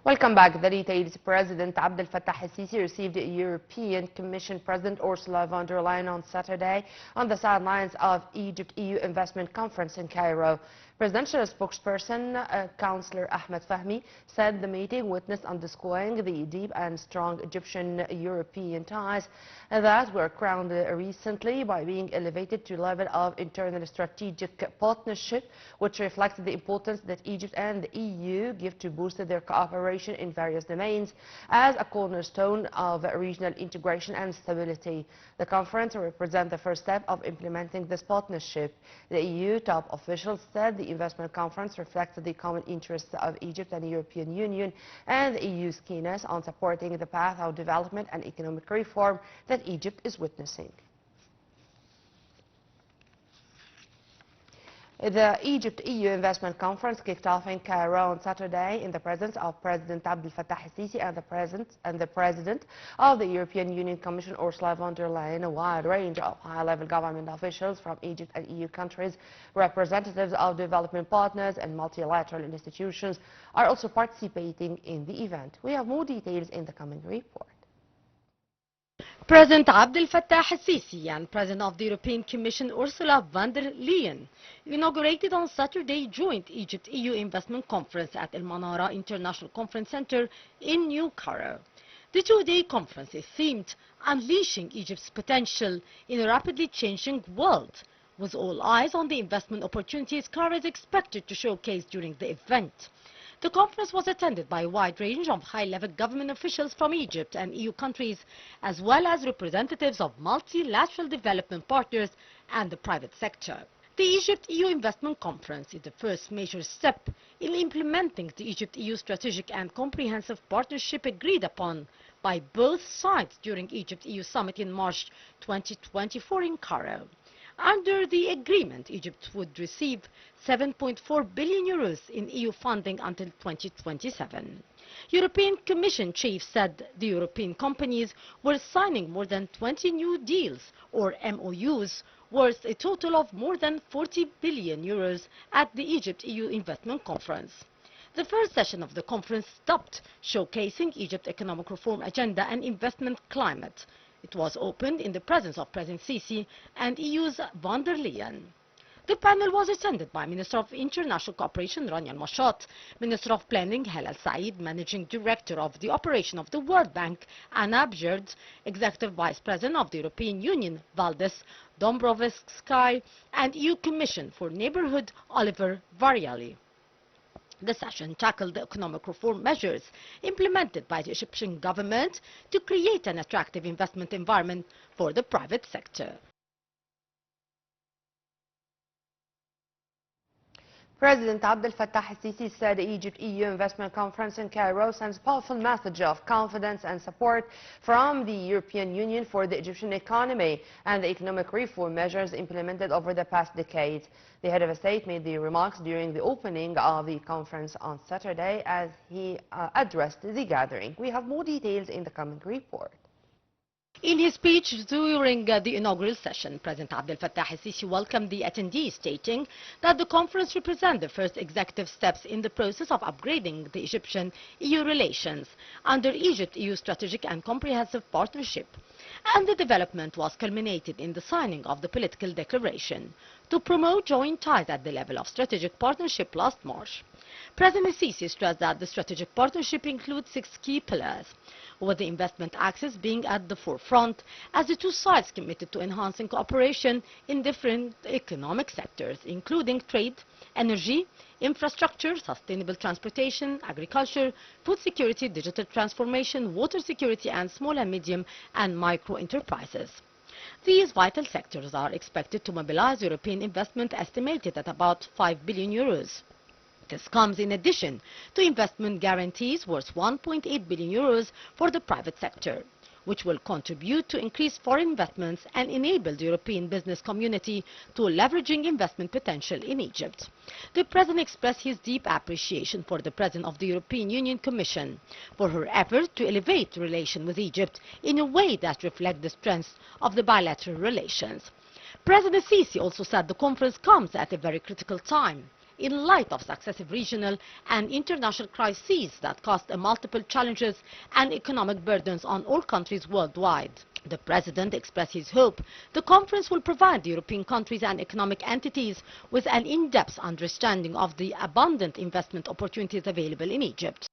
Welcome back. The details. President Abdel Fattah el-Sisi received European Commission President Ursula von der Leyen on Saturday on the sidelines of Egypt-EU investment conference in Cairo. Presidential spokesperson, Councillor Ahmed Fahmy, said the meeting witnessed underscoring the deep and strong Egyptian-European ties that were crowned recently by being elevated to a level of internal strategic partnership, which reflects the importance that Egypt and the EU give to boost their cooperation in various domains as a cornerstone of regional integration and stability. The conference represents the first step of implementing this partnership. The EU top officials said the investment conference reflects the common interests of Egypt and the European Union and the EU's keenness on supporting the path of development and economic reform that Egypt is witnessing. The Egypt-EU Investment Conference kicked off in Cairo on Saturday in the presence of President Abdel Fattah el-Sisi and the President of the European Union Commission, Ursula von der Leyen. A wide range of high-level government officials from Egypt and EU countries, representatives of development partners and multilateral institutions are also participating in the event. We have more details in the coming report. President Abdel Fattah el-Sisi and President of the European Commission Ursula von der Leyen inaugurated on Saturday joint Egypt-EU Investment Conference at El Manara International Conference Center in New Cairo. The two-day conference is themed Unleashing Egypt's Potential in a Rapidly Changing World, with all eyes on the investment opportunities Cairo is expected to showcase during the event. The conference was attended by a wide range of high-level government officials from Egypt and EU countries, as well as representatives of multilateral development partners and the private sector. The Egypt-EU Investment Conference is the first major step in implementing the Egypt-EU strategic and comprehensive partnership agreed upon by both sides during Egypt-EU Summit in March 2024 in Cairo. Under the agreement, Egypt would receive 7.4 billion euros in EU funding until 2027. European Commission chief said the European companies were signing more than 20 new deals or MOUs worth a total of more than 40 billion euros at the Egypt-EU Investment Conference. The first session of the conference stopped showcasing Egypt's economic reform agenda and investment climate. It was opened in the presence of President Sisi and EU's von der Leyen. The panel was attended by Minister of International Cooperation Rania Al-Mashat, Minister of Planning Helal Said, Managing Director of the Operation of the World Bank Anna Bjerd, Executive Vice President of the European Union Valdis Dombrovskis, and EU Commission for Neighbourhood Oliver Variali. The session tackled the economic reform measures implemented by the Egyptian government to create an attractive investment environment for the private sector. President Abdel Fattah el-Sisi said the Egypt-EU Investment Conference in Cairo sends a powerful message of confidence and support from the European Union for the Egyptian economy and the economic reform measures implemented over the past decade. The head of state made the remarks during the opening of the conference on Saturday as he addressed the gathering. We have more details in the coming report. In his speech during the inaugural session, President Abdel Fattah el-Sisi welcomed the attendees, stating that the conference represents the first executive steps in the process of upgrading the Egyptian-EU relations under Egypt-EU strategic and comprehensive partnership. And the development was culminated in the signing of the political declaration to promote joint ties at the level of strategic partnership last March. President Sisi stressed that the strategic partnership includes 6 key pillars, with the investment axis being at the forefront, as the two sides committed to enhancing cooperation in different economic sectors, including trade, energy, infrastructure, sustainable transportation, agriculture, food security, digital transformation, water security, and small and medium and micro enterprises. These vital sectors are expected to mobilize European investment estimated at about 5 billion euros. This comes in addition to investment guarantees worth 1.8 billion euros for the private sector, which will contribute to increased foreign investments and enable the European business community to leveraging investment potential in Egypt. The President expressed his deep appreciation for the President of the European Union Commission for her effort to elevate relations with Egypt in a way that reflects the strength of the bilateral relations. President Sisi also said the conference comes at a very critical time, in light of successive regional and international crises that caused multiple challenges and economic burdens on all countries worldwide. The President expressed his hope the conference will provide the European countries and economic entities with an in-depth understanding of the abundant investment opportunities available in Egypt.